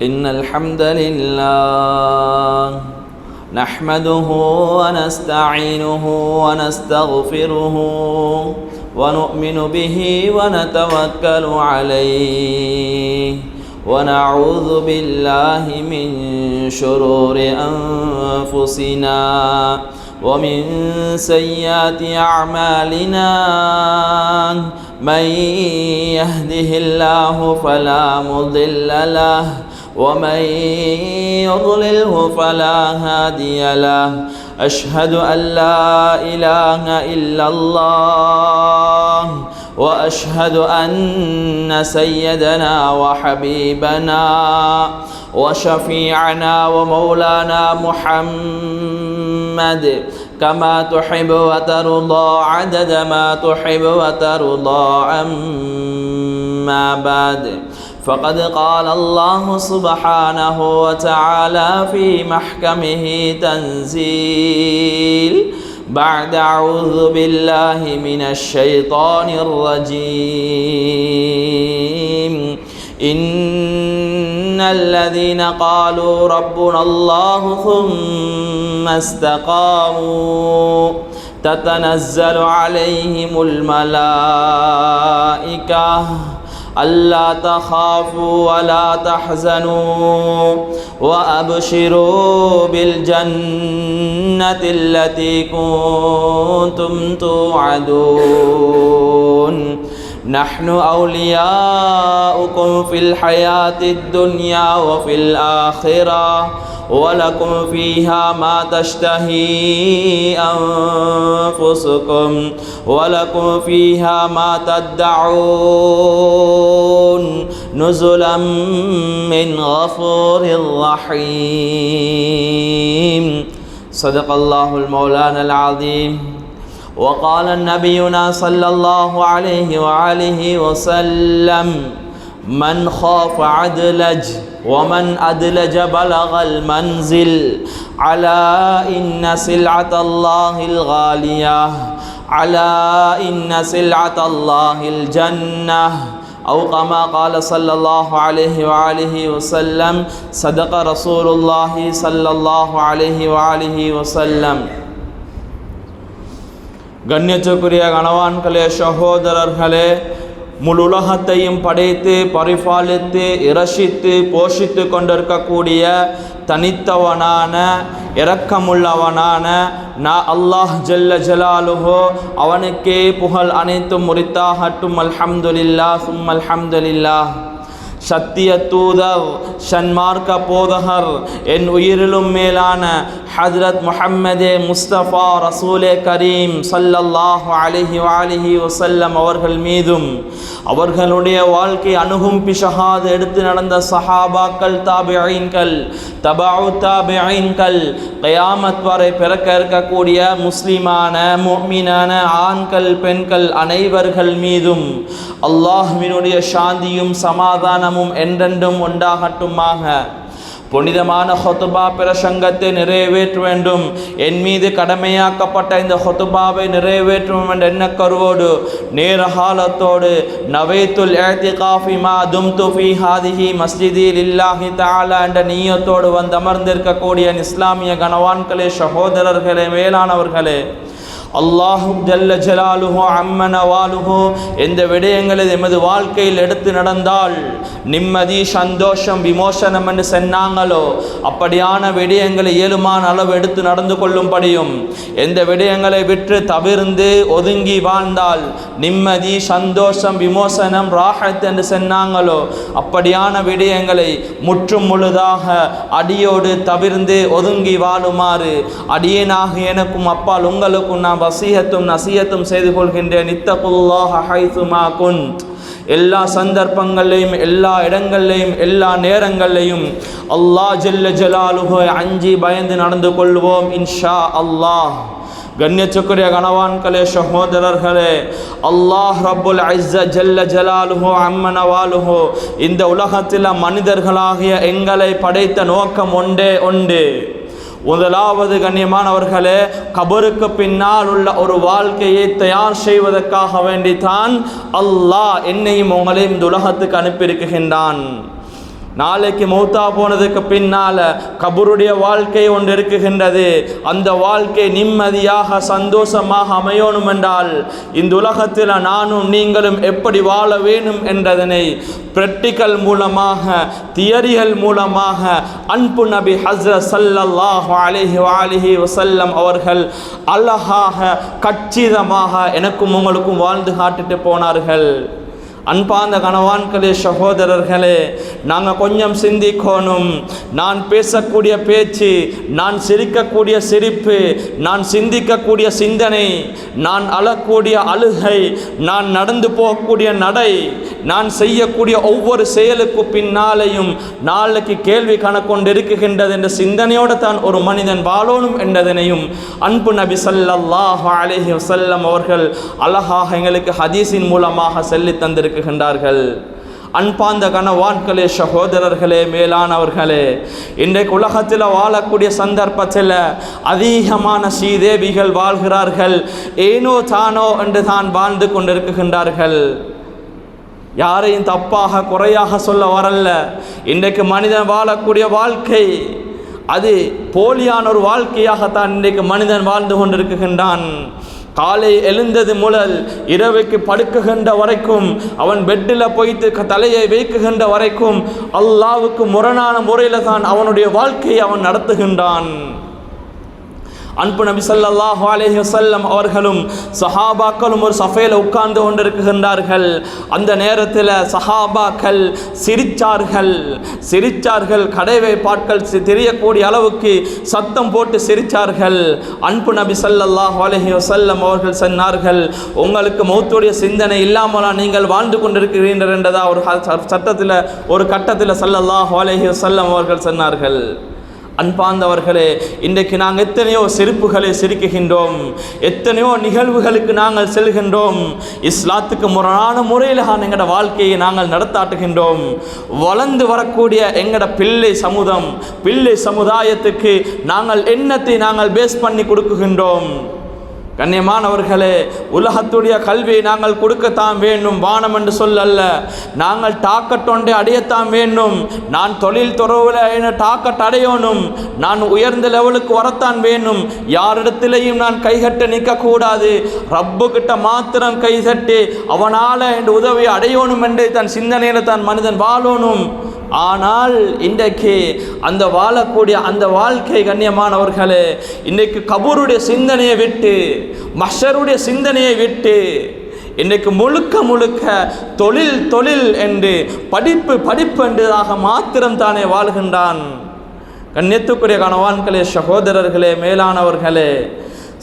إن الحمد لله نحمده ونستعينه ونستغفره ونؤمن به ونتوكل عليه ونعوذ بالله من شرور أنفسنا ومن سيئات أعمالنا من يهده الله فلا مضل له ومن يضلله فلا هادي له أشهد أن لا إله إلا الله وأشهد أن سيدنا وحبيبنا وشفيعنا ومولانا محمد كما تحب وترضى عدد ما تحب وترضى أما بعد فقد قال الله سبحانه وتعالى في محكمه تنزيل بعد أعوذ بالله من الشيطان الرجيم إن الذين قالوا ربنا الله ثم استقاموا تتنزل عليهم الملائكة ألا تخافوا ولا تحزنوا وأبشروا بالجنة التي كنتم توعدون نحن أولياؤكم في الحياة الدنيا وفي الآخرة ولكم فيها ما تشتهي أنفسكم ولكم فيها ما تدعون نزلا من غفور رحيم صدق الله المولانا العظيم وقال نبينا صلى الله عليه وآله وسلم من خاف عدلج ومن أدلج بلغ المنزل على إن سلعة الله الغالية على إن سلعة الله الجنة أو كما قال صلى الله عليه وآله وسلم صدق رسول الله صلى الله عليه وآله وسلم கண்ணியத்துக்குரிய கணவான்களே, சகோதரர்களே, முழு உலகத்தையும் படைத்து பரிபாலித்து இரட்சித்து போஷித்து கொண்டிருக்கக்கூடிய தனித்தவனான இரக்கமுள்ளவனான அல்லாஹ் ஜல்ல ஜலாலுஹு அவனுக்கே புகழ் அனைத்தும் உரித்தாகட்டும். அல்ஹம்துலில்லாஹ் சும்ம அல்ஹம்துலில்லாஹ். சத்திய தூதர் சன்மார்க்க போதகர் என் உயிரிலும் மேலான ஹஜ்ரத் முஹம்மதே முஸ்தபா ரசூலே கரீம் ஸல்லல்லாஹு அலைஹி வஆலிஹி வஸல்லம் அவர்கள் மீதும் அவர்களுடைய வாழ்க்கை அணுகும் பிஷஹாத் எடுத்து நடந்த சஹாபாக்கள், தாபிஈன்கள், தபஉ தாபிஈன்கள், கியாமத் வரை பிறக்க இருக்கக்கூடிய முஸ்லிமான முஃமினான ஆண்கள் பெண்கள் அனைவர்கள் மீதும் அல்லாஹ்வினுடைய சாந்தியும் சமாதானமும் என்றென்றும் உண்டாகட்டுமாக. புனிதமான ஹுத்பா பிரசங்கத்தை நிறைவேற்ற வேண்டும், என் மீது கடமையாக்கப்பட்ட இந்த ஹுத்பாவை நிறைவேற்றும் என்ற எண்ணக்கருவோடு நேரகாலத்தோடு நவைத்துல் இஅ்திகாஃபி மா தும்து ஃபீ ஹாதிஹி மஸ்ஜிதி லில்லாஹி தஆலா என்ற நியத்தோடு வந்து அமர்ந்திருக்கக்கூடிய இஸ்லாமிய கணவான்களே, சகோதரர்களே, மேலானவர்களே, அல்லாஹு ஜல்ல ஜலாலுஹு அம்மன வாலுஹு எந்த விடயங்களை எமது வாழ்க்கையில் எடுத்து நடந்தால் நிம்மதி, சந்தோஷம், விமோசனம் என்று சொன்னாங்களோ அப்படியான விடயங்களை இயலுமான அளவு எடுத்து நடந்து கொள்ளும்படியும், எந்த விடயங்களை விற்று தவிர்ந்து ஒதுங்கி வாழ்ந்தால் நிம்மதி, சந்தோஷம், விமோசனம், ராஹத் என்று சொன்னாங்களோ அப்படியான விடயங்களை முற்றும் முழுதாக அடியோடு தவிர்ந்து ஒதுங்கி வாழுமாறு அடியேனாக எனக்கும் அப்பால் உங்களுக்கும் நான் வசியத்தும் நசியத்தும் செய்து கொள்கின்றேன். இத்தகுல்லாஹ ஹைசுமா குன்த். எல்லா சந்தர்ப்பங்களையும், எல்லா இடங்களையும், எல்லா நேரங்களையும் அல்லாஹ் ஜல்ல ஜலாலுஹு அஞ்சி பயந்து நடந்து கொள்வோம் இன்ஷா அல்லாஹ். கண்ணியத்துக்குரிய கணவான்களே, சகோதரர்களே, அல்லாஹ் ரப்புல் இஸ்ஸத் ஜல்ல ஜலாலுஹு அம்மன வாலுஹு இந்த உலகத்தில் மனிதர்களாகிய எங்களை படைத்த நோக்கம் ஒன்றே ஒன்று. முதலாவது கண்ணியமானவர்களே, கபருக்கு பின்னால் உள்ள ஒரு வாழ்க்கையை தயார் செய்வதற்காக வேண்டித்தான் அல்லாஹ் என்னையும் உங்களையும் இந்த உலகத்துக்கு அனுப்பியிருக்கின்றான். நாளைக்கு மௌத்தா போனதுக்கு பின்னால கபருடைய வாழ்க்கை ஒன்று இருக்குகின்றது. அந்த வாழ்க்கை நிம்மதியாக சந்தோஷமாக அமையணும் என்றால் இந்த உலகத்தில் நானும் நீங்களும் எப்படி வாழ வேணும் என்றதனை பிராக்டிக்கல் மூலமாக, தியரிகள் மூலமாக அன்பு நபி ஹஸ்ரத் ஸல்லல்லாஹு அலைஹி வஸல்லம் அவர்கள் அழகாக கச்சிதமாக எனக்கும் உங்களுக்கும் வாழ்ந்து காட்டிட்டு போனார்கள். அன்பார்ந்த கணவான்களே, சகோதரர்களே, நாங்கள் கொஞ்சம் சிந்திக்கணும். நான் பேசக்கூடிய பேச்சு, நான் சிரிக்கக்கூடிய சிரிப்பு, நான் சிந்திக்கக்கூடிய சிந்தனை, நான் அழக்கூடிய அழுகை, நான் நடந்து போகக்கூடிய நடை, நான் செய்யக்கூடிய ஒவ்வொரு செயலுக்கு பின்னாலேயும் நாளைக்கு கேள்வி கணக்கொண்டு இருக்குகின்றது என்ற சிந்தனையோடு தான் ஒரு மனிதன் வாழணும் என்றதனையும் அன்பு நபி ஸல்லல்லாஹு அலைஹி வஸல்லம் அவர்கள் அழகாக எங்களுக்கு ஹதீஸின் மூலமாக சொல்லி தந்திருக்கின்றார்கள். அன்பார்ந்த கணவான்களே, சகோதரர்களே, மேலானவர்களே, இன்றைக்கு உலகத்தில் வாழக்கூடிய சந்தர்ப்பத்தில் அதிகமான ஸ்ரீதேவிகள் வாழ்கிறார்கள். ஏனோ தானோ என்று தான் வாழ்ந்து கொண்டிருக்கின்றார்கள். யாரையும் தப்பாக குறையாக சொல்ல வரல. இன்றைக்கு மனிதன் வாழக்கூடிய வாழ்க்கை அது போலியான ஒரு வாழ்க்கையாகத்தான் இன்றைக்கு மனிதன் வாழ்ந்து கொண்டிருக்கின்றான். காலை எழுந்தது முதல் இரவுக்கு படுக்குகின்ற வரைக்கும், அவன் பெட்டில் போய்த்து தலையை வைக்குகின்ற வரைக்கும் அல்லாஹ்வுக்கு முரணான முறையில் தான் அவனுடைய வாழ்க்கையை அவன் நடத்துகின்றான். அன்பு நபி ஸல்லல்லாஹு அலைஹி வஸல்லம் அவர்களும் சஹாபாக்களும் ஒரு சஃபையில் உட்கார்ந்து கொண்டிருக்கின்றார்கள். அந்த நேரத்தில் சஹாபாக்கள் சிரிச்சார்கள். கடைவைப்பாட்கள் தெரியக்கூடிய அளவுக்கு சத்தம் போட்டு சிரிச்சார்கள். அன்பு நபி ஸல்லல்லாஹு அலைஹி வஸல்லம் அவர்கள் சொன்னார்கள், உங்களுக்கு மௌத்துடைய சிந்தனை இல்லாமலா நீங்கள் வாழ்ந்து கொண்டிருக்கிறீர்கள் என்றதா ஒரு கட்டத்தில் ஸல்லல்லாஹு அலைஹி வஸல்லம் அவர்கள் சொன்னார்கள். அன்பார்ந்தவர்களே, இன்றைக்கு நாங்கள் எத்தனையோ சிரிப்புகளை சிரிக்குகின்றோம், எத்தனையோ நிகழ்வுகளுக்கு நாங்கள் செல்கின்றோம். இஸ்லாத்துக்கு முரணான முறையில் எங்களோட வாழ்க்கையை நாங்கள் நடத்தாட்டுகின்றோம். வளர்ந்து வரக்கூடிய எங்களோட பிள்ளை சமுதாயத்துக்கு நாங்கள் எண்ணத்தை நாங்கள் பேஸ் பண்ணி கொடுக்குகின்றோம். கண்ணியமானவர்களே, உலகத்துடைய கல்வியை நாங்கள் கொடுக்கத்தான் வேண்டும், வானம் என்று சொல்லல்ல. நாங்கள் டாக்கட்டொண்டை அடையத்தான் வேண்டும். நான் தொழில் துறவில் என்ன டாக்கட் அடையணும், நான் உயர்ந்த லெவலுக்கு வரத்தான் வேண்டும். யாரிடத்திலையும் நான் கைகட்ட நிற்கக்கூடாது. ரப்புக்கிட்ட மாத்திரம் கைதட்டி அவனால் என் உதவியை அடையணும் என்று தன் சிந்தனையில் தான் மனிதன் வாழணும். ஆனால் இன்றைக்கு அந்த வாழக்கூடிய அந்த வாழ்க்கை, கண்ணியமானவர்களே, இன்றைக்கு கபூருடைய சிந்தனையை விட்டு, மஹ்ஷருடைய சிந்தனையை விட்டு இன்றைக்கு முழுக்க தொழில் என்று படிப்பு என்றதாக மாத்திரம் தானே வாழ்கின்றான். கண்ணியத்துக்குரிய கணவான்களே, சகோதரர்களே, மேலானவர்களே,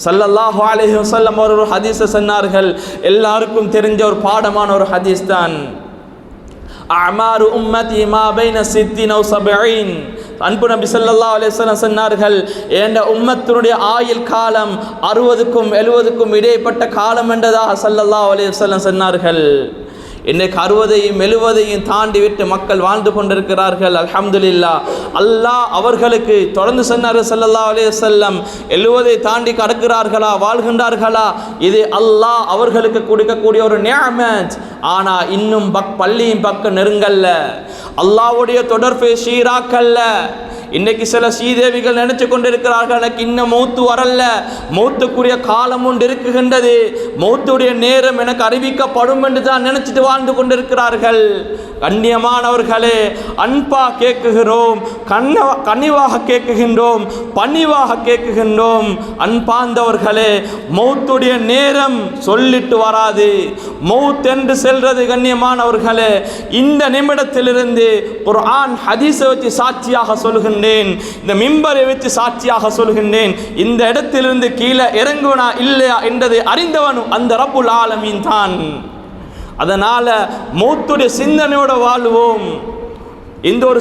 ஸல்லல்லாஹு அலைஹி வஸல்லம் ஒரு ஹதீஸை சொன்னார்கள். எல்லாருக்கும் தெரிஞ்ச ஒரு பாடமான ஒரு ஹதீஸ் தான். அமாரு உம்மதி மா பைன 60 அw 70. அன்பு நபி ஸல்லல்லாஹு அலைஹி வஸல்லம் சொன்னார்கள், என்ற உம்மத்தினுடைய ஆயுள் காலம் 60க்கும் 70க்கும் இடைப்பட்ட காலம் என்றதாக ஸல்லல்லாஹு அலைஹி வஸல்லம் சொன்னார்கள். இன்றைக்கு 60ஐயும் 70ஐயும் தாண்டி விட்டு மக்கள் வாழ்ந்து கொண்டிருக்கிறார்கள். அல்ஹம்துலில்லாஹ். அல்லாஹ் அவர்களுக்கு தொடர்ந்து சொன்னார்கள் ஸல்லல்லாஹு அலைஹி வஸல்லம், 70ஐ தாண்டி கடக்கிறார்களா, வாழ்கின்றார்களா, இது அல்லாஹ் அவர்களுக்கு கொடுக்கக்கூடிய ஒரு நிஅமத். ஆனால் இன்னும் பள்ளியின் பக்கம் நெருங்கல்ல, அல்லாஹ்வுடைய தொடர்பை சீராக்கல்ல. இன்னைக்கு சில ஸ்ரீதேவிகள் நினைச்சு கொண்டிருக்கிறார்கள், எனக்கு இன்னும் மௌத்து வரல, மௌத்துக்குரிய காலம் ஒன்று இருக்குகின்றது, மௌத்துடைய நேரம் எனக்கு அறிவிக்கப்படும் என்று தான் நினைச்சிட்டு வாழ்ந்து கொண்டிருக்கிறார்கள். கண்ணியமானவர்களே, அன்பா கேட்குகிறோம், கனிவாக கேட்குகின்றோம், பணிவாக கேட்குகின்றோம். அன்பார்ந்தவர்களே, மௌத்துடைய நேரம் சொல்லிட்டு வராது. மௌத் என்று செல்றது கண்ணியமானவர்களே, இந்த நிமிடத்திலிருந்து குர்ஆன் ஹதீஸை வச்சு சாட்சியாக சொல்கின்றேன், இந்த மிம்பரை வச்சு சாட்சியாக சொல்கின்றேன், இந்த இடத்திலிருந்து கீழே இறங்குவனா இல்லையா என்றதை அறிந்தவனும் அந்த ரப்புல் ஆலமீன் தான். அதனால மௌத்துடைய சிந்தனையோடு வாழ்வோம். இந்த ஒரு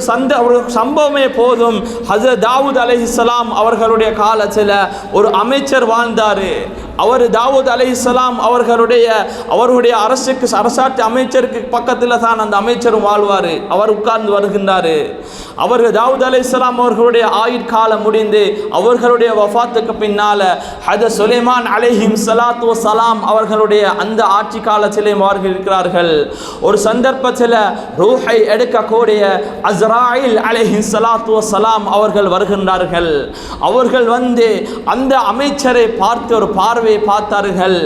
சம்பவமே போதும். ஹஜ்ரத் தாவூத் அலைஹிஸ்ஸலாம் அவர்களுடைய காலத்தில் ஒரு அமைச்சர் வாழ்ந்தார். அவர் தாவூத் அலைஹிஸ்ஸலாம் அவருடைய அரசாட்சி அமைச்சருக்கு பக்கத்தில் தான் அந்த அமைச்சரும் வாழ்வார். அவர் உட்கார்ந்து வருகின்றார். அவர் தாவூத் அலைஹிஸ்ஸலாம் அவர்களுடைய ஆயுட்காலம் முடிந்து அவர்களுடைய வஃபாத்துக்கு பின்னால் ஹஜ்ரத் சுலைமான் அலைஹிஸ்ஸலாத்து வஸ்ஸலாம் அவர்களுடைய அந்த ஆட்சி காலத்திலே அவர்கள் இருக்கிறார்கள். ஒரு சந்தர்ப்பத்தில் ரூஹை எடுக்கக்கூடிய அஸ்ராயில் அலைஹிஸ்ஸலாத்து வஸ்ஸலாம் அவர்கள் வருகின்றார்கள். அவர்கள் வந்து அந்த அமைச்சரை பார்த்து ஒரு பார்வையை பார்த்தார்கள்.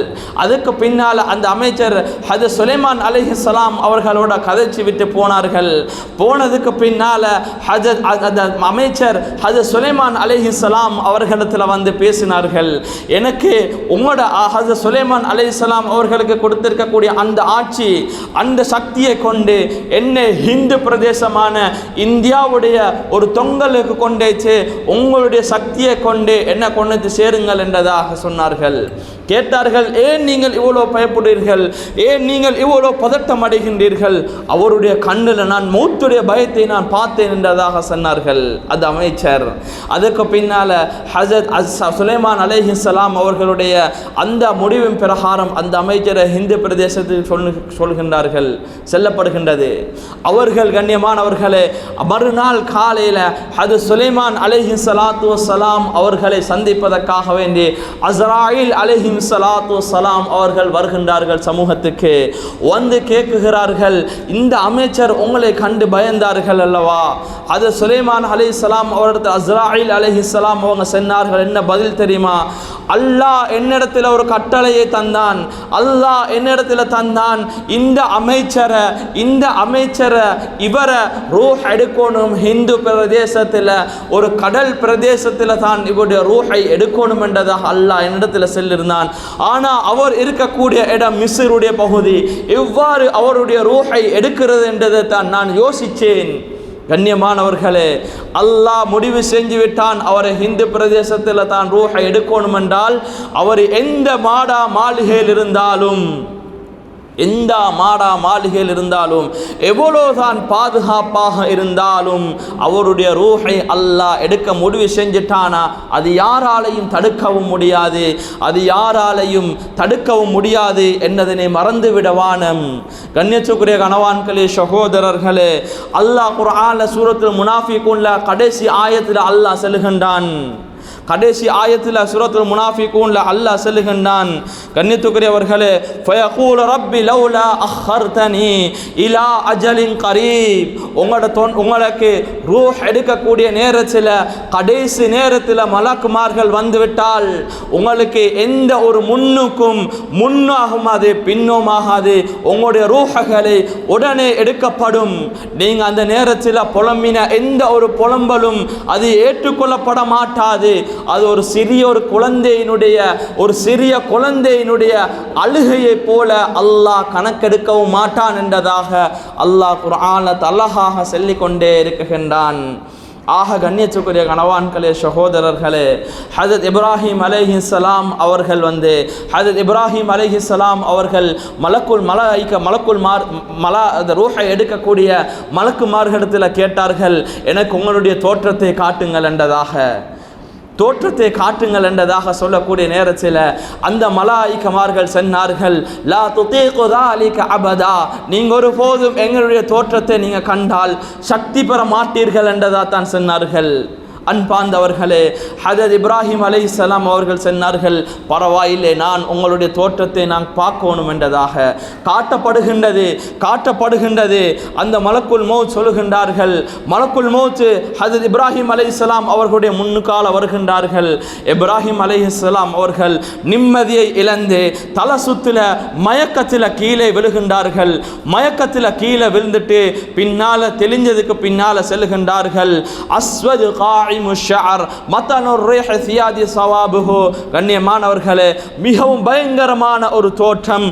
அதுக்கு பின்னால் அந்த அமைச்சர் ஹஜ்ரத் சுலைமான் அலைஹிஸ்ஸலாம் அவர்களோட கதைச்சு விட்டு போனார்கள். போனதுக்கு பின்னால் அந்த அமைச்சர் ஹஜ்ரத் சுலைமான் அலைஹிஸ்ஸலாம் அவர்களிடத்தில் வந்து பேசினார்கள். எனக்கு உங்களோட ஹஜ்ரத் சுலைமான் அலைஹிஸ்ஸலாம் அவர்களுக்கு கொடுத்திருக்கக்கூடிய அந்த ஆட்சி அந்த சக்தியை கொண்டு என்னை ஹிந்து பிரதேசமான இந்தியாவுடைய ஒரு தொங்கலுக்கு கொண்டேச்சு உங்களுடைய சக்தியை கொண்டு என்ன கொண்டு சேருங்கள் என்றதாக சொன்னார்கள். கேட்டார்கள், ஏன் நீங்கள் இவ்வளோ பயப்படுகிறீர்கள், ஏன் நீங்கள் இவ்வளோ பதட்டம் அடைகின்றீர்கள்? அவருடைய கண்ணில் நான் மௌத்துடைய பயத்தை நான் பார்த்தேன் என்றதாக சொன்னார்கள் அந்த அமைச்சர். அதுக்கு பின்னால் ஹஜ்ரத் சுலைமான் அலைஹிஸ்ஸலாம் அவர்களுடைய அந்த முடிவின் பிரகாரம் அந்த அமைச்சரை ஹிந்து பிரதேசத்தில் சொல்கின்றார்கள், செல்லப்படுகின்றது. அவர்கள் கண்ணியமானவர்களே மறுநாள் காலையில் ஹஜ்ரத் சுலைமான் அலைஹிஸ்ஸலாத்து வஸ்ஸலாம் அவர்களை சந்திப்பதற்காக வேண்டி அஸ்ராயில் அலைஹிஸ்ஸலாத்து வஸ்ஸலாம் அவர்கள் வருகின்றார்கள். சமூகத்துக்கு வந்து கேட்குகிறார்கள், இந்த அமைச்சர் உங்களை கண்டு பயந்தார்கள் அல்லவா? அது சுலைமான் அலைஹிஸ்ஸலாம் அவர்கள் அஸ்ராயில் அலைஹிஸ்ஸலாம் அவங்க சொன்னார்கள், என்ன பதில் தெரியுமா? அல்லாஹ் என்னிடத்தில் ஒரு கட்டளையை தந்தான், அல்லாஹ் என்னிடத்தில் தந்தான், இந்த அமைச்சரை இவரை ரூஹ் எடுக்கணும், ஹிந்து பிரதேசத்தில் ஒரு கடல் பிரதேசத்தில் தான் இவருடைய ரூஹை எடுக்கணும் என்றதாக அல்லாஹ் என்னிடத்தில் சொல்லியிருந்தான். ஆனால் அவர் இருக்கக்கூடிய இடம் மிஸ்ருடைய பகுதி, எவ்வாறு அவருடைய ரூஹை எடுக்கிறது என்றதை தான் நான் யோசித்தேன். கண்ணியமானவர்களே, அல்லாஹ் முடிவு செஞ்சு விட்டான், அவரை ஹிந்து பிரதேசத்தில் தான் ரூஹை எடுக்கணும் என்றால் அவர் எந்த மாளிகையில் இருந்தாலும் எவ்வளோதான் பாதுகாப்பாக இருந்தாலும் அவருடைய ரூஹை அல்லாஹ் எடுக்க முடிவு செஞ்சிட்டானா அது யாராலையும் தடுக்கவும் முடியாது என்னதனை மறந்துவிடவானம். கண்ணியத்துக்குரிய கணவான்களே, சகோதரர்களே, அல்லாஹ் குர்ஆன்ல சூரத்துல் முனாஃபிகூன்ல கடைசி ஆயத்தில் அல்லாஹ் சொல்லுகின்றான், கடைசி ஆயத்தில் சூரத்துல் முனாஃபிகூன்ல அல்லாஹ் சொல்லுகின்றான், கண்ணியத்துக்குரியவர்களே, ஃபயகூல் ரப்பி லௌலா அஹ்ஹர்தனி இலா அஜலின் கரீப். உங்களுக்கு ரூஹ் எடுக்கக்கூடிய நேரத்தில் கடைசி நேரத்தில் மலக்குமார்கள் வந்துவிட்டால் உங்களுக்கு எந்த ஒரு முன்னாகாது பின்னோமாகாது, உங்களுடைய ரூஹகளை உடனே எடுக்கப்படும். நீங்கள் அந்த நேரத்தில் புலம்பின எந்த ஒரு புலம்பலும் அது ஏற்றுக்கொள்ளப்பட மாட்டாது. அது ஒரு சிறிய குழந்தையினுடைய அழுகையை போல அல்லாஹ் கணக்கெடுக்கவும் மாட்டான் என்றதாக அல்லாஹ் குர்ஆன்ல அழகாக சொல்லிக்கொண்டே இருக்கின்றான். ஆக கண்ணியத்துக்குரிய கணவான்களே, சகோதரர்களே, ஹஜ்ரத் இப்ராஹிம் அலைஹிஸ்ஸலாம் அவர்கள் ரூஹை எடுக்கக்கூடிய மலக்குமார்களிடத்தில் கேட்டார்கள், எனக்கு உங்களுடைய தோற்றத்தை காட்டுங்கள் என்றதாக சொல்லக்கூடிய நேரத்தில் அந்த மலாயிகமார்கள் சொன்னார்கள், லா துதீகு ذلك அபதா, நீங்கள் ஒருபோதும் எங்களுடைய தோற்றத்தை நீங்கள் கண்டால் சக்தி பெற மாட்டீர்கள் என்றதா தான் சொன்னார்கள். அன்பார்ந்தவர்களே, ஹஜ்ரத் இப்ராஹிம் அலைஹிஸ்ஸலாம் அவர்கள் சொன்னார்கள், பரவாயில்லை, நான் உங்களுடைய தோற்றத்தை நான் பார்க்கணும் என்றதாக காட்டப்படுகின்றது. அந்த மலக்குல் மௌத் சொல்லுகின்றார்கள், மலக்குல் மௌத் ஹஜ்ரத் இப்ராஹிம் அலைஹிஸ்ஸலாம் அவர்களுடைய முன்னுக்கால வருகின்றார்கள். இப்ராஹிம் அலைஹிஸ்ஸலாம் அவர்கள் நிம்மதியை இழந்து தலை சுத்துல மயக்கத்தில் கீழே விழுகின்றார்கள். மயக்கத்தில் கீழே விழுந்துட்டு பின்னால தெளிஞ்சதுக்கு பின்னால செல்லுகின்றார்கள். அஸ்வது கண்ணியமானவர்களே, மிகவும் பயங்கரமான ஒரு தோற்றம்,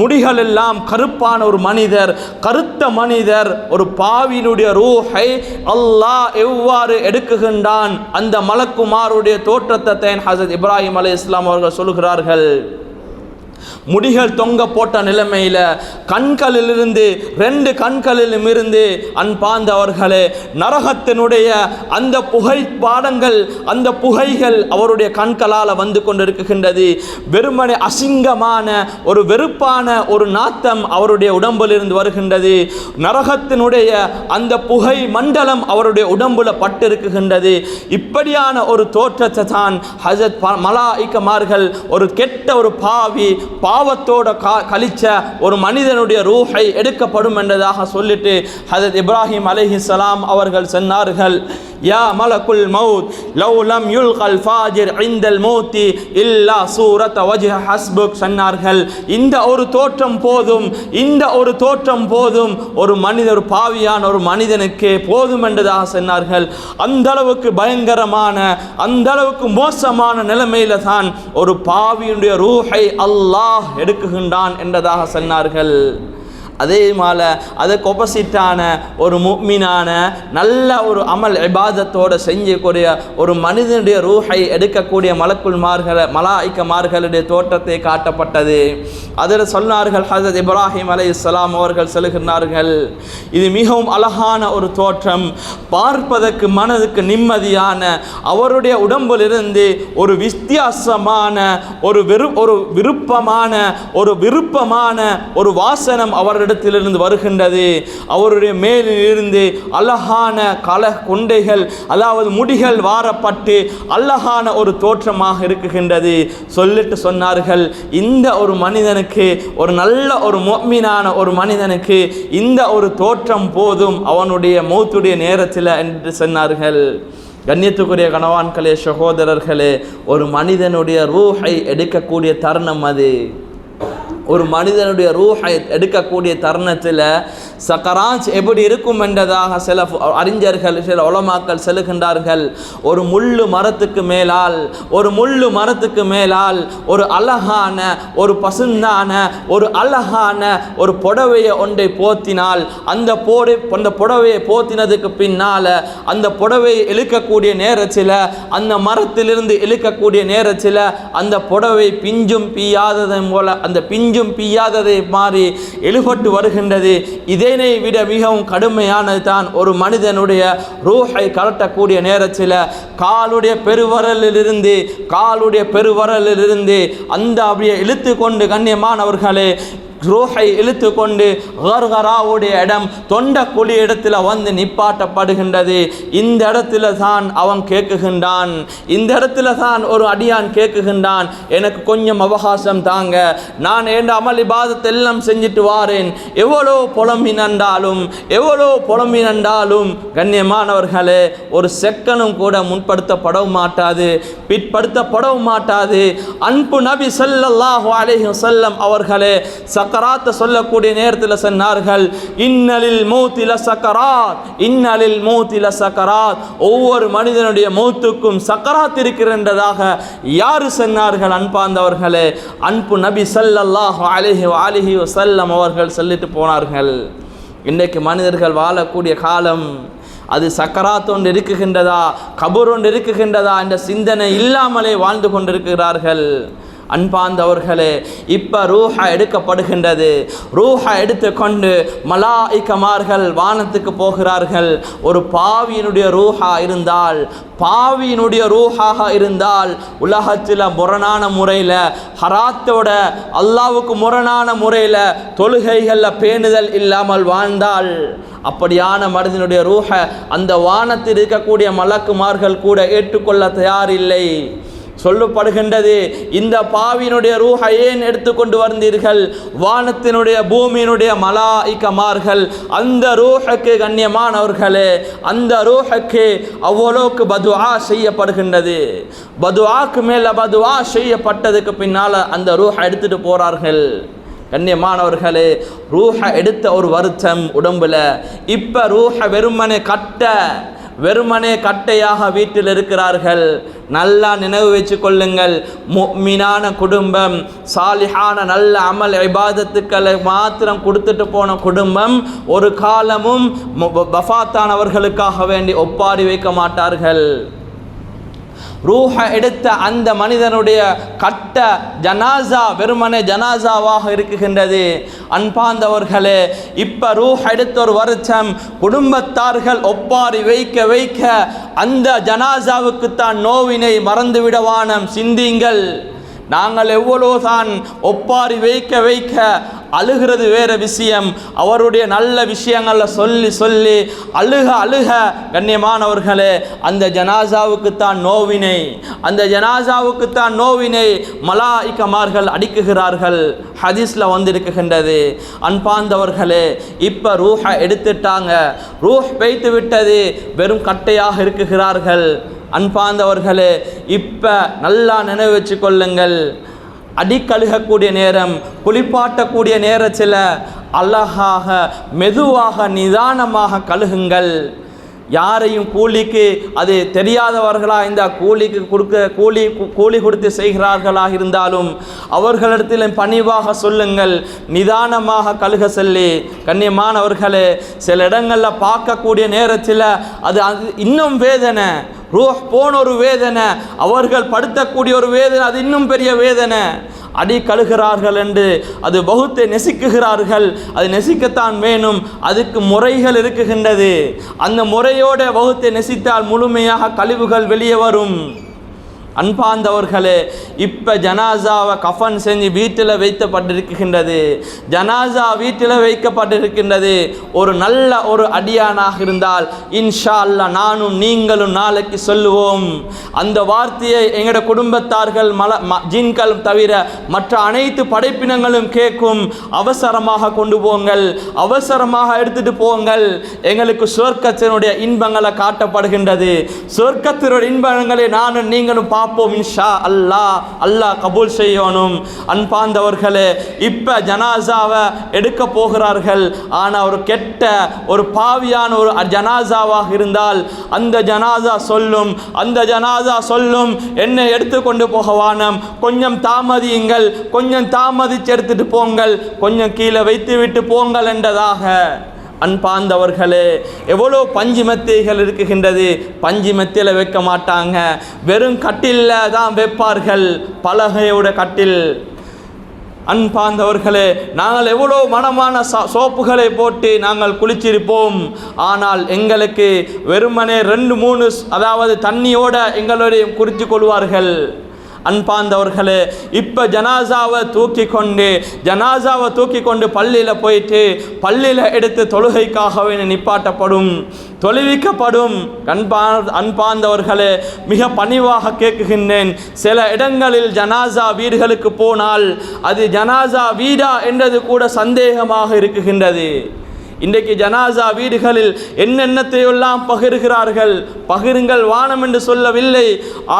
முடிகள் எல்லாம் கருப்பான ஒரு மனிதர், கருத்த மனிதர், ஒரு பாவியினுடைய ரூஹை அல்லாஹ் எவ்வாறு எடுக்குகின்றான் அந்த மலக்குமாருடைய தோற்றத்தை ஹஜ்ரத் இப்ராஹிம் அலைஹிஸ்ஸலாம் அவர்கள் சொல்கிறார்கள். முடிகள் தொங்க போட்ட நிலைமையில் கண்களிலிருந்து 2 கண்களிலும் இருந்து அன்பார்ந்தவர்களே நரகத்தினுடைய அந்த புகை பாடங்கள் அந்த புகைகள் அவருடைய கண்களால் வந்து கொண்டிருக்கின்றது. வெறுமனே அசிங்கமான ஒரு வெறுப்பான ஒரு நாத்தம் அவருடைய உடம்பிலிருந்து வருகின்றது. நரகத்தினுடைய அந்த புகை மண்டலம் அவருடைய உடம்புல பட்டிருக்கின்றது. இப்படியான ஒரு தோற்றத்தை தான் ஹஜரத் மலாயிகமார்கள் ஒரு கெட்ட ஒரு பாவத்தோட கழிச்ச ஒரு மனிதனுடைய ரூஹை எடுக்கப்படும் என்றதாக சொல்லிட்டு ஹஜரத் இப்ராஹிம் அலைஹிஸ்ஸலாம் அவர்கள் சொன்னார்கள், யா மலக்குல் மௌத் லவ் லம் யுல்கல் ஃபாஜிர் இந்தல் மௌத்தி இல்லா சூரத் வஜ்ஹ ஹஸ்புக் சொன்னார்கள். இந்த ஒரு தோற்றம் போதும், இந்த ஒரு தோற்றம் போதும், ஒரு மனிதர் பாவியான ஒரு மனிதனுக்கு போதும் என்றதாக சொன்னார்கள். அந்த அளவுக்கு பயங்கரமான அந்த அளவுக்கு மோசமான நிலைமையில தான் ஒரு பாவியுடைய ரூஹை அல்லாஹ் எடுக்குகின்றான் என்றதாக சொன்னார்கள். அதே மால அதுக்கு ஒப்போசிட்டான ஒரு முஃமினான நல்ல ஒரு அமல் இபாதத்தோடு செஞ்சக்கூடிய ஒரு மனிதனுடைய ரூஹை எடுக்கக்கூடிய மலாயிகமார்களுடைய தோற்றத்தை காட்டப்பட்டது. அதில் சொன்னார்கள் ஹஜரத் இப்ராஹிம் அலைஹிஸ்ஸலாம் அவர்கள் சொல்லுகிறார்கள், இது மிகவும் அழகான ஒரு தோற்றம், பார்ப்பதற்கு மனதுக்கு நிம்மதியான, அவருடைய உடம்பிலிருந்து ஒரு வித்தியாசமான ஒரு விருப்பமான ஒரு வாசனம் அவரிடத்திலிருந்து வருகின்றது. அவருடைய மேலிருந்து அழகான கொண்டைகள், அதாவது முடிகள் வாரப்பட்டு அழகான ஒரு தோற்றமாக இருக்குகின்றது. சொல்லிட்டு சொன்னார்கள், இந்த ஒரு மனிதனுக்கு, ஒரு நல்ல ஒரு முஃமினான ஒரு மனிதனுக்கு இந்த ஒரு தோற்றம் போதும் அவனுடைய மௌத்துடைய நேரத்தில் என்று சொன்னார்கள். கண்ணியத்துக்குரிய கணவான்களே, சகோதரர்களே, ஒரு மனிதனுடைய ரூஹை எடுக்கக்கூடிய தருணம் அது. ஒரு மனிதனுடைய ரூஹை எடுக்கக்கூடிய தருணத்தில் சக்கராத் எப்படி இருக்கும் என்றதாக சில அறிஞர்கள், சில உலமாக்கள் சொல்லுகின்றார்கள், ஒரு முள்ளு மரத்துக்கு மேலால் ஒரு அழகான ஒரு பசுந்தான ஒரு அழகான ஒரு புடவையை ஒன்றை போத்தினால், அந்த புடவையை போத்தினதுக்கு பின்னால் அந்த புடவையை இழுக்கக்கூடிய நேரத்தில், அந்த மரத்திலிருந்து இழுக்கக்கூடிய நேரத்தில் அந்த புடவை பிஞ்சும் பிய்யாததை போல, அந்த பிஞ்சும் பிய்யாததை மாறி எழுபட்டு வருகின்றது. இதனை விட மிகவும் கடுமையானது தான் ஒரு மனிதனுடைய ரூஹை கலட்டக்கூடிய நேரத்தில் காலுடைய பெருவரலிலிருந்து அந்த அப்படியே இழுத்து கொண்டு, கண்ணியமானவர்களே, ரூஹை இழுத்து கொண்டு கர்கராவுடைய இடம் தொண்டக்குழி இடத்துல வந்து நிப்பாட்டப்படுகின்றது. இந்த இடத்துல தான் அவன் கேட்குகின்றான், இந்த இடத்துல தான் ஒரு அடியான் கேட்குகின்றான், எனக்கு கொஞ்சம் அவகாசம் தாங்க, நான் என் அமல் இபாதத் எல்லாம் செஞ்சுட்டு வாரேன். எவ்வளோ புலம்பினண்டாலும் கண்ணியமானவர்களே, ஒரு செக்கனும் கூட முன்படுத்தப்படவும் மாட்டாது, பிற்படுத்தப்படவும் மாட்டாது. அன்பு நபி ஸல்லல்லாஹு அலைஹி வஸல்லம் அவர்களே சக்கராத் சொல்லக்கூடிய நேரத்தில் சொன்னார்கள், இன்னலில் மௌத்தி லசக்கராத், ஒவ்வொரு மனிதனுடைய மௌத்துக்கும் சக்கராத் இருக்கின்றதாக யாரு சொன்னார்கள்? அன்பார்ந்தவர்களே, அன்பு நபி ஸல்லல்லாஹு அலைஹி வஸல்லம் அவர்கள் சொல்லிட்டு போனார்கள். இன்றைக்கு மனிதர்கள் வாழக்கூடிய காலம் அது சக்கராத் ஒன்று இருக்குகின்றதா, கபூர் ஒன்று இருக்குகின்றதா என்ற சிந்தனை இல்லாமலே வாழ்ந்து கொண்டிருக்கிறார்கள். அன்பார்ந்தவர்களே, இப்போ ரூஹா எடுக்கப்படுகின்றது. ரூஹா எடுத்துக்கொண்டு மலாயிகமார்கள் வானத்துக்கு போகிறார்கள். ஒரு பாவியினுடைய ரூஹாக இருந்தால் உலகத்தில் முரணான முறையில், ஹராத்தோட அல்லாவுக்கு முரணான முறையில் தொழுகைகளில் பேணுதல் இல்லாமல் வாழ்ந்தால், அப்படியான மனிதனுடைய ரூஹ அந்த வானத்தில் இருக்கக்கூடிய மலக்குமார்கள் கூட ஏற்றுக்கொள்ள தயாரில்லை. சொல்லப்படுகின்றது, இந்த பாவியினுடைய ரூஹை ஏன் எடுத்துக்கொண்டு வந்தீர்கள்? வானத்தினுடைய பூமியினுடைய மலாயிகமார்கள் அந்த ரூஹுக்கு, கண்ணியமானவர்களே, அந்த ரூஹுக்கு அவ்வளோக்கு பதுஆ செய்யப்படுகின்றது. பதுஆக்கு மேலே பதுஆ செய்யப்பட்டதுக்கு பின்னால் அந்த ரூஹை எடுத்துட்டு போகிறார்கள். கண்ணியமானவர்களே, ரூஹை எடுத்த ஒரு வருத்தம் உடம்புல. இப்போ ரூஹை வெறுமனே கட்டையாக வீட்டில் இருக்கிறார்கள். நல்லா நினைவு வச்சு கொள்ளுங்கள், முஃமினான குடும்பம், சாலிஹான நல்ல அமல் இபாதத்துக்களை மாத்திரம் கொடுத்துட்டு போன குடும்பம் ஒரு காலமும் வஃபாத்தானவர்களுக்காக வேண்டி ஒப்பாரி வைக்க மாட்டார்கள். ரூஹ எடுத்த அந்த மனிதனுடைய கட்ட ஜனாசா வெறுமனே ஜனாசாவாக இருக்குகின்றது. அன்பார்ந்தவர்களே, இப்போ ரூஹ எடுத்த ஒரு வருஷம் குடும்பத்தார்கள் ஒப்பாரி வைக்க வைக்க அந்த ஜனாசாவுக்குத்தான் நோவினை மறந்துவிடவானம் சிந்திங்கள். நாங்கள் எவ்வளோதான் ஒப்பாரி வைக்க வைக்க அழுகிறது வேறு விஷயம், அவருடைய நல்ல விஷயங்களை சொல்லி சொல்லி அழுக அழுக கண்ணியமானவர்களே அந்த ஜனாசாவுக்குத்தான் நோவினை, அந்த ஜனாசாவுக்குத்தான் நோவினை மலாயிகமார்கள் அடிக்குகிறார்கள். ஹதீஸில் வந்திருக்கின்றது. அன்பார்ந்தவர்களே, இப்போ ரூஹ எடுத்துட்டாங்க, ரூஹ் பெய்த்து விட்டது, வெறும் கட்டையாக இருக்குகிறார்கள். அன்பார்ந்தவர்களே, இப்போ நல்லா நினைவு வச்சு கொள்ளுங்கள், அடிக்கழுகக்கூடிய நேரம், குளிப்பாட்டக்கூடிய நேரத்தில் அழகாக மெதுவாக நிதானமாக கழுகுங்கள். யாரையும் கூலிக்கு அது தெரியாதவர்களாக இந்த கூலிக்கு கூலி கொடுத்து செய்கிறார்களாக இருந்தாலும் அவர்களிடத்தில் பணிவாக சொல்லுங்கள், நிதானமாக கழுக சொல்லி. கண்ணியமானவர்களே, சில இடங்களில் பார்க்கக்கூடிய நேரத்தில் அது இன்னும் வேதனை, ரூஹ் போன ஒரு வேதனை, அவர்கள் படுத்தக்கூடிய ஒரு வேதனை, அது இன்னும் பெரிய வேதனை. அடி கழுகிறார்கள் என்று அது பகுத்தை நெசிக்குகிறார்கள், அது நெசிக்கத்தான் வேணும், அதுக்கு முறைகள் இருக்குகின்றது. அந்த முறையோட பகுத்தை நெசித்தால் முழுமையாக கழிவுகள் வெளியே வரும். அன்பார்ந்தவர்களே, இப்போ ஜனாசாவை கஃபன் செஞ்சு வீட்டில் வைக்கப்பட்டிருக்கின்றது, ஜனாசா வீட்டில் வைக்கப்பட்டிருக்கின்றது. ஒரு நல்ல ஒரு அடியானாக இருந்தால் இன்ஷா அல்லாஹ் நானும் நீங்களும் நாளைக்கு சொல்லுவோம். அந்த வார்த்தையை எங்களோட குடும்பத்தார்கள் ஜின்கள் தவிர மற்ற அனைத்து படைப்பினங்களும் கேட்கும். அவசரமாக கொண்டு போங்கள், அவசரமாக எடுத்துட்டு போங்கள், எங்களுக்கு சொர்க்கத்தினுடைய இன்பங்களை காட்டப்படுகின்றது. சொர்க்கத்தினுடைய இன்பங்களை நானும் நீங்களும் பார்ப்போம் இன்ஷா அல்லாஹ். அல்லாஹ் கபூல் செய்யணும். அன்பார்ந்தவர்களே, இப்போ ஜனாசாவை எடுக்க போகிறார்கள். ஆனால் ஒரு கெட்ட ஒரு பாவியான ஒரு ஜனாசாவாக இருந்தால் அந்த ஜனாசா சொல்லும் என்னை எடுத்து கொண்டு போகவானம், கொஞ்சம் தாமதியுங்கள், கொஞ்சம் தாமதிச்சு எடுத்துட்டு போங்கள், கொஞ்சம் கீழே வைத்து விட்டு போங்கள் என்றதாக. அன்பார்ந்தவர்களே, எவ்வளோ பஞ்சு மெத்தைகள் இருக்குகின்றது, பஞ்சு மெத்தையில் வைக்க மாட்டாங்க, வெறும் கட்டிலில் தான் வைப்பார்கள், பலகையோட கட்டில். அன்பார்ந்தவர்களே, நாங்கள் எவ்வளோ மனமான சோப்புகளை போட்டு நாங்கள் குளிச்சிருப்போம், ஆனால் எங்களுக்கு வெறுமனே 2-3 அதாவது தண்ணியோட எங்களுடைய குறித்து கொள்வார்கள். அன்பார்ந்தவர்களே, இப்போ ஜனாசாவை தூக்கி கொண்டு பள்ளியில் போயிட்டு பள்ளியில் எடுத்து தொழுகைக்காகவே நிப்பாட்டப்படும், தொழுவிக்கப்படும். அன்பார்ந்தவர்களே, மிக பணிவாக கேட்குகின்றேன், சில இடங்களில் ஜனாசா வீடுகளுக்கு போனால் அது ஜனாசா வீடா என்றது கூட சந்தேகமாக இருக்குகின்றது. இன்றைக்கு ஜனாசா வீடுகளில் என்னென்னத்தையெல்லாம் பகிர்கிறார்கள். பகிருங்கள், வானம் என்று சொல்லவில்லை,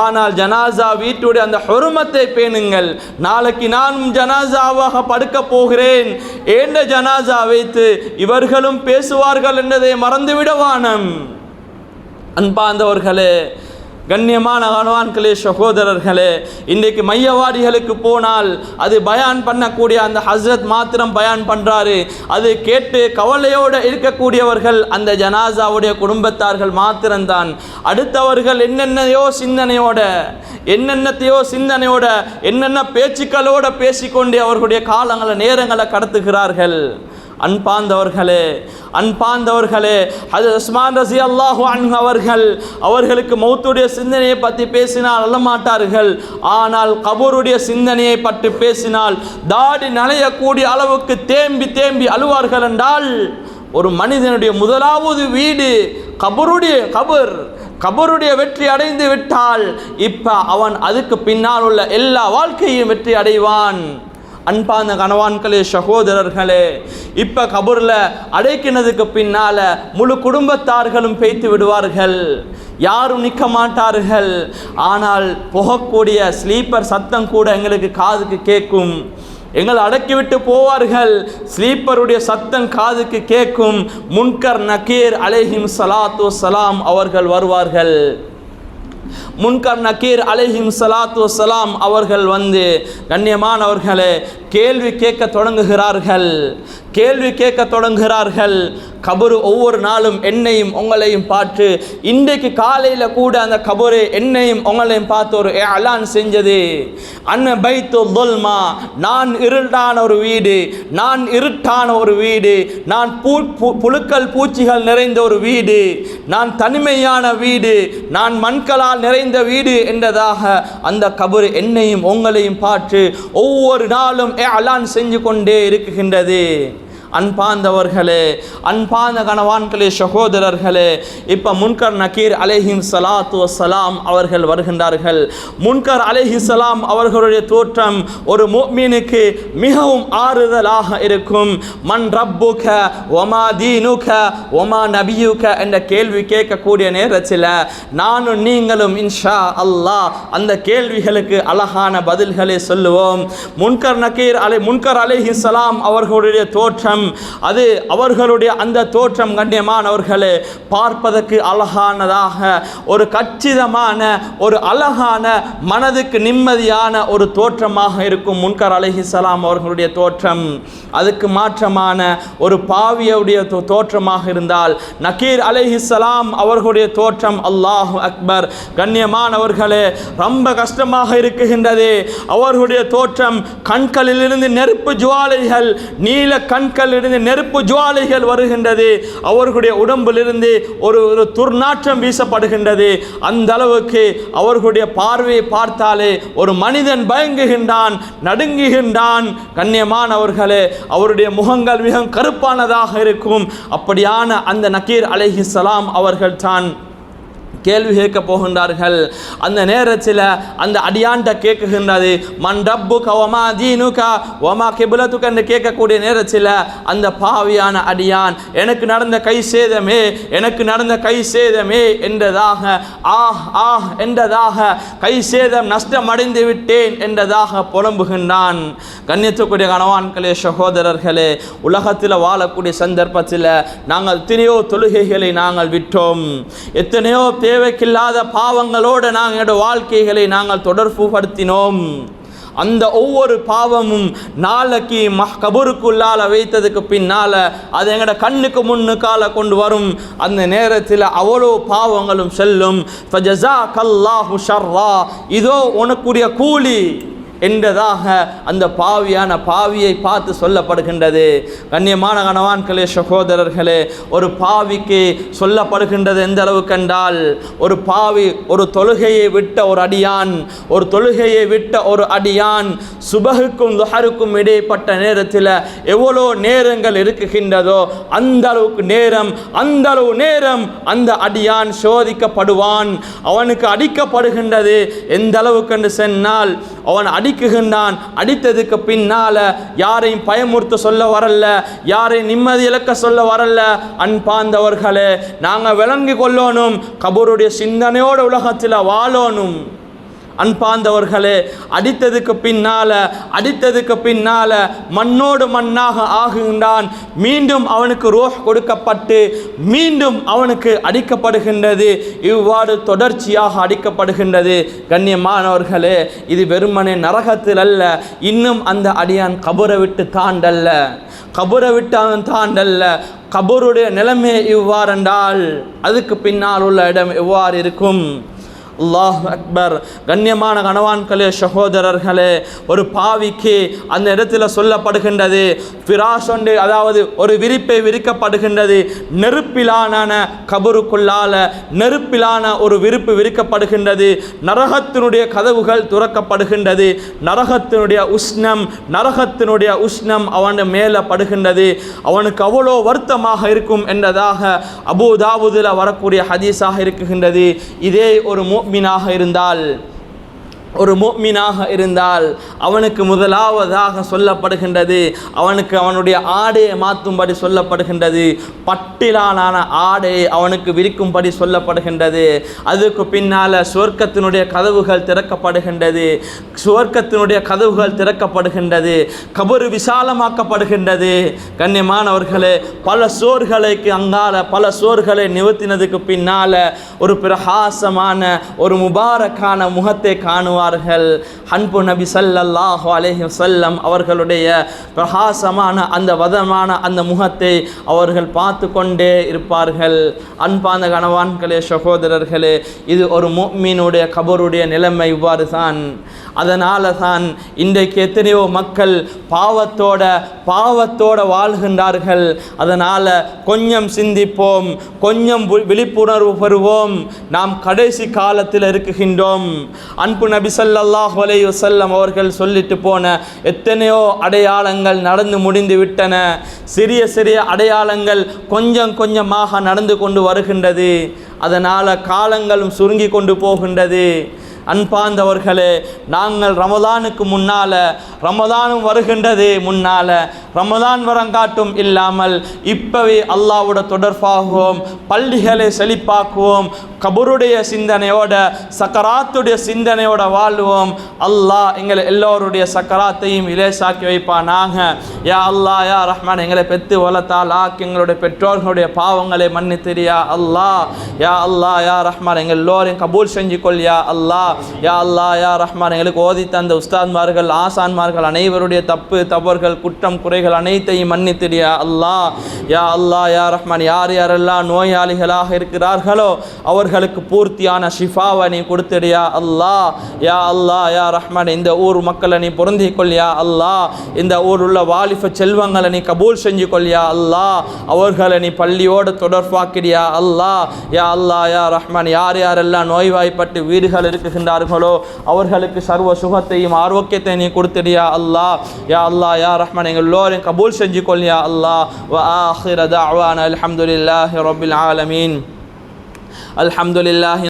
ஆனால் ஜனாசா வீட்டுடைய அந்த ஹுர்மத்தை பேணுங்கள். நாளைக்கு நானும் ஜனாசாவாக படுக்க போகிறேன், ஏண்ட ஜனாசா வைத்து இவர்களும் பேசுவார்கள் என்றதை மறந்துவிட வானம். அன்பார்ந்தவர்களே, கண்ணியமான கணவான்களே, சகோதரர்களே, இன்றைக்கு மையவாடிகளுக்கு போனால் அது பயான் பண்ணக்கூடிய அந்த ஹஸ்ரத் மாத்திரம் பயான் பண்ணுறாரு, அது கேட்டு கவலையோடு இருக்கக்கூடியவர்கள் அந்த ஜனாசாவுடைய குடும்பத்தார்கள் மாத்திரம்தான். அடுத்தவர்கள் என்னென்னையோ சிந்தனையோட என்னென்ன பேச்சுக்களோடு பேசிக்கொண்டு அவர்களுடைய காலங்களை நேரங்களை கடத்துகிறார்கள். அன்பார்ந்தவர்களே, ஹஜ்ரத் உஸ்மான் ரஸியல்லாஹு அன்ஹு அவர்களுக்கு மௌத்துடைய சிந்தனையை பற்றி பேசினால் அழமாட்டார்கள், ஆனால் கபருடைய சிந்தனையை பற்றி பேசினால் தாடி நனையக்கூடிய அளவுக்கு தேம்பி அழுவார்கள். என்றால் ஒரு மனிதனுடைய முதலாவது வீடு கபருடைய வெற்றி அடைந்து விட்டால் இப்போ அவன் அதுக்கு பின்னால் உள்ள எல்லா வாழ்க்கையும் வெற்றி அடைவான். அன்பான கணவான்களே, சகோதரர்களே, இப்போ கபூரில் அடைக்கினதுக்கு பின்னால் முழு குடும்பத்தார்களும் பேய்த்து விடுவார்கள், யாரும் நிற்க மாட்டார்கள். ஆனால் போகக்கூடிய ஸ்லீப்பர் சத்தம் கூட எங்களுக்கு காதுக்கு கேட்கும். எங்களை அடக்கிவிட்டு போவார்கள், ஸ்லீப்பருடைய சத்தம் காதுக்கு கேட்கும். முன்கர் நக்கீர் அலைஹிம் ஸலாத்து வஸ்ஸலாம் அவர்கள் வருவார்கள். முன்கர் நக்கீர் அலைஹிம் ஸலாத்து வஸ்ஸலாம் அவர்கள் வந்து கேள்வி கேட்க தொடங்குகிறார்கள். கபரு ஒவ்வொரு நாளும் என்னையும் உங்களையும் பார்த்து, இன்றைக்கு காலையில் கூட அந்த கபரு என்னையும் உங்களையும் பார்த்து ஒரு அலான் செஞ்சது. அன்ன பைத்து துல்மா, நான் இருட்டான ஒரு வீடு, நான் இருட்டான ஒரு வீடு, நான் புழுக்கள் பூச்சிகள் நிறைந்த ஒரு வீடு, நான் தனிமையான வீடு, நான் மண்களால் நிறைந்த வீடு என்றதாக அந்த கபர் என்னையும் உங்களையும் பார்த்து ஒவ்வொரு நாளும் அலான் செஞ்சு கொண்டே இருக்குகின்றது. அன்பார்ந்தவர்களே, அன்பார்ந்த கணவான்களே, சகோதரர்களே, இப்போ முன்கர் நக்கீர் அலைஹிம் ஸலாத்து வஸ்ஸலாம் அவர்கள் வருகின்றார்கள். முன்கர் அலைஹிஸ்ஸலாம் அவர்களுடைய தோற்றம் ஒரு முஃமினுக்கு மிகவும் ஆறுதலாக இருக்கும். மன் ரப்புக வமா தீனுக வமா நபியுக என்ற கேள்வி கேட்கக்கூடிய நேரத்தில் நானும் நீங்களும் இன்ஷா அல்லாஹ் அந்த கேள்விகளுக்கு அழகான பதில்களை சொல்லுவோம். முன்கர் அலைஹிஸ்ஸலாம் அவர்களுடைய தோற்றம், அது அவர்களுடைய அந்த தோற்றம் கண்ணியமானவர்களே பார்ப்பதற்கு அழகானதாக, ஒரு கச்சிதமான, ஒரு அழகான, மனதுக்கு நிம்மதியான ஒரு தோற்றமாக இருக்கும் முன்கர் அலைஹிஸ்ஸலாம் அவர்களுடைய தோற்றம். அதுக்கு மாற்றமான ஒரு பாவியுடைய தோற்றமாக இருந்தால் நக்கீர் அலைஹிஸ்ஸலாம் அவர்களுடைய தோற்றம் அல்லாஹு அக்பர். கண்ணியமானவர்களே, ரொம்ப கஷ்டமாக இருக்குகின்றது. அவர்களுடைய தோற்றம், கண்களிலிருந்து நெருப்பு ஜுவாலைகள், நீல கண்கள் இருந்து நெருப்பு ஜுவாலைகள் வருகின்றது. அவர்களுடைய உடம்பிலிருந்து ஒரு துர்நாற்றம் வீசப்படுகின்றது. அந்த அளவுக்கு அவர்களுடைய பார்வையை பார்த்தாலே ஒரு மனிதன் பயங்குகின்றான், நடுங்குகின்றான். கண்ணியமானவர்களே, அவருடைய முகங்கள் மிக கருப்பானதாக இருக்கும். அப்படியான அந்த நக்கீர் அலைஹிஸ்ஸலாம் அவர்கள் தான் கேள்வி கேட்க போகின்றார்கள். அந்த நேரத்தில் அந்த அடியான்ட கேட்குகின்றது, மன் ரப்புக வமா தீனுக வமா கிப்லத்துக என்று கேட்கக்கூடிய நேரத்தில் அந்த பாவியான அடியான், எனக்கு நடந்த கை சேதமே, எனக்கு நடந்த கை சேதமே என்றதாக, என்றதாக, கை சேதம் நஷ்டம் அடைந்து விட்டேன் என்றதாக புலம்புகின்றான். கண்ணியத்துக்குரிய கணவான்களே, சகோதரர்களே, உலகத்தில் வாழக்கூடிய சந்தர்ப்பத்தில் நாங்கள் எத்தனையோ தொழுகைகளை நாங்கள் விட்டோம், எத்தனையோ தேவைக்கில்லாத பாவங்களோடு நாங்கள் வாழ்க்கைகளை நாங்கள் தொடர்பு படுத்தினோம். அந்த ஒவ்வொரு பாவமும் நாளைக்கு கபருக்குள்ளால வைத்ததுக்கு பின்னால் அது எங்களோட கண்ணுக்கு முன்னுக்கால கொண்டு வரும். அந்த நேரத்தில் அவ்வளோ பாவங்களும் செல்லும். ஃபஜஸாகல்லாஹு ஷர்ரா, இதோ உனக்குரிய கூலி என்றதாக அந்த பாவியை பார்த்து சொல்லப்படுகின்றது. கண்ணியமான கணவான்களே, சகோதரர்களே, ஒரு பாவிக்கு சொல்லப்படுகின்றது எந்த அளவுக்கு என்றால், ஒரு பாவி, ஒரு தொழுகையை விட்ட ஒரு அடியான், ஒரு தொழுகையை விட்ட ஒரு அடியான் சுபஹுக்கும் துஹருக்கும் இடைப்பட்ட நேரத்தில் எவ்வளோ நேரங்கள் இருக்குகின்றதோ அந்த அளவுக்கு நேரம் அந்த அடியான் சோதிக்கப்படுவான். அவனுக்கு அடிக்கப்படுகின்றது. எந்த அளவுக்கு என்று சொன்னால், அவன் அடிக்குகின்றான். அடித்ததுக்கு பின்னால யாரையும் பயமுறுத்த சொல்ல வரல, யாரையும் நிம்மதி இழக்க சொல்ல வரல. அன்பார்ந்தவர்களே, நாங்கள் விளங்கி கொள்ளணும், கபருடைய சிந்தனையோடு உலகத்தில் வாழணும். அன்பார்ந்தவர்களே, அடித்ததுக்கு பின்னால மண்ணோடு மண்ணாக ஆகுகின்றான். மீண்டும் அவனுக்கு ரோஹ் கொடுக்கப்பட்டு மீண்டும் அவனுக்கு அடிக்கப்படுகின்றது. இவ்வாறு தொடர்ச்சியாக அடிக்கப்படுகின்றது. கண்ணியமானவர்களே, இது வெறுமனே நரகத்தில் அல்ல, இன்னும் அந்த அடியான் கபரை விட்டு அவன் தாண்டல்ல. கபருடைய நிலைமை இவ்வாறென்றால் அதுக்கு பின்னால் உள்ள இடம் எவ்வாறு இருக்கும்? அல்லாஹ் அக்பர். கண்ணியமான கணவான்களே, சகோதரர்களே, ஒரு பாவிக்கு அந்த இடத்துல சொல்லப்படுகின்றது, ஃபிராஷ் ஒன்று, அதாவது ஒரு விரிப்பை விரிக்கப்படுகின்றது. நெருப்பிலான கபருக்குள்ளால நெருப்பிலான ஒரு விரிப்பு விரிக்கப்படுகின்றது. நரகத்தினுடைய கதவுகள் துறக்கப்படுகின்றது. நரகத்தினுடைய உஷ்ணம் அவன் மேலே படுகின்றது. அவனுக்கு அவ்வளோ வருத்தமாக இருக்கும் என்றதாக அபூ தாவூதில் வரக்கூடிய ஹதீஸாக இருக்குகின்றது. இதே ஒரு முஃமினாக இருந்தால் அவனுக்கு முதலாவதாக சொல்லப்படுகின்றது, அவனுக்கு அவனுடைய ஆடையை மாற்றும்படி சொல்லப்படுகின்றது. பட்டிலான ஆடையை அவனுக்கு விரிக்கும்படி சொல்லப்படுகின்றது. அதுக்கு பின்னால் சுவர்க்கத்தினுடைய கதவுகள் திறக்கப்படுகின்றது. கபரு விசாலமாக்கப்படுகின்றது. கண்ணியமானவர்களே, பல சோர்களை நிவர்த்தினதுக்கு பின்னால் ஒரு பிரகாசமான, ஒரு முபாரக்கான முகத்தை காணுவார். பண்ணுவார்கள். அன்பு நபி ஸல்லல்லாஹு அலைஹி வஸல்லம் அவர்களுடைய பிரகாசமான அந்த வதமான அந்த முகத்தை அவர்கள் பார்த்து கொண்டே இருப்பார்கள். அன்பான கணவான்களே, சகோதரர்களே, இது ஒரு முஃமினுடைய கபருடைய நிலைமை இவ்வாறு தான். அதனால தான் இன்றைக்கு எத்தனையோ மக்கள் பாவத்தோட வாழ்கின்றார்கள். அதனால் கொஞ்சம் சிந்திப்போம், கொஞ்சம் விழிப்புணர்வு பெறுவோம். நாம் கடைசி காலத்தில் இருக்குகின்றோம். அன்பு நபி ஸல்லல்லாஹு அலைஹி வஸல்லம் அவர்கள் சொல்லிட்டு போன எத்தனையோ அடையாளங்கள் நடந்து முடிந்து விட்டன. சிறிய சிறிய அடையாளங்கள் கொஞ்சம் கொஞ்சமாக நடந்து கொண்டு வருகின்றது. அதனால் காலங்களும் சுருங்கி கொண்டு போகின்றது. அன்பார்ந்தவர்களே, நாங்கள் ரமதானுக்கு முன்னால், ரமதானும் வருகின்றது முன்னால், ரமதான் வரங்காட்டும் இல்லாமல் இப்போவே அல்லாஹ்வோட தொடர்பாகுவோம், பள்ளிகளை செழிப்பாக்குவோம், கபருடைய சிந்தனையோட, சக்கராத்துடைய சிந்தனையோட வாழ்வோம். அல்லாஹ் எங்களை எல்லோருடைய சக்கராத்தையும் இலேசாக்கி வைப்பானாக. யா அல்லாஹ் யா ரஹ்மான், எங்களை பெற்று வளர்த்தால் ஆக்கி எங்களுடைய பெற்றோர்களுடைய பாவங்களை மன்னித்திரியா அல்லாஹ். யா அல்லாஹ் யா ரஹ்மான், எங்கள் எல்லோரையும் கபூல் செஞ்சு கொள் யா அல்லாஹ். யா அல்லாஹ் யா ரஹ்மான், எங்களுக்கு ஓதி தந்த உஸ்தாத்மார்கள், ஆசான்மார்கள் அனைவருடைய தப்பு தவறுகள் குற்றம் குறைகள் அனைத்தையும் மன்னித்திரியா அல்லாஹ். யா அல்லாஹ் யா ரஹ்மான், யார் யாரெல்லாம் நோயாளிகளாக இருக்கிறார்களோ அவர்களுக்கு பூர்த்தியான ஷிஃபாவை நீ கொடுத்திடியா அல்லாஹ். யா அல்லாஹ் யா ரஹ்மான், இந்த ஊர் மக்களை நீ பொருந்தி கொள்ளியா அல்லாஹ். இந்த ஊர் உள்ள வாலிப செல்வங்களை நீ கபூல் செஞ்சு கொள்ளியா அல்லாஹ். அவர்களை நீ பள்ளியோடு தொடர்பாக்கிறியா அல்லாஹ். யா அல்லாஹ் யா ரஹ்மான், யார் யாரெல்லாம் நோய்வாய்ப்பட்டு வீடுகள் இருக்குகின்றார்களோ அவர்களுக்கு சர்வ சுகத்தையும் ஆரோக்கியத்தை நீ கொடுத்திடியா அல்லாஹ். யா அல்லாஹ் யா ரஹ்மான், எங்கள் எல்லோரையும் கபூல் செஞ்சு கொள்ளியா அல்லாஹ். வ ஆஹிர தஅவானா அல்ஹம்துலில்லாஹி ரப்பில் ஆலமீன். அல்ஹம்துலில்லாஹி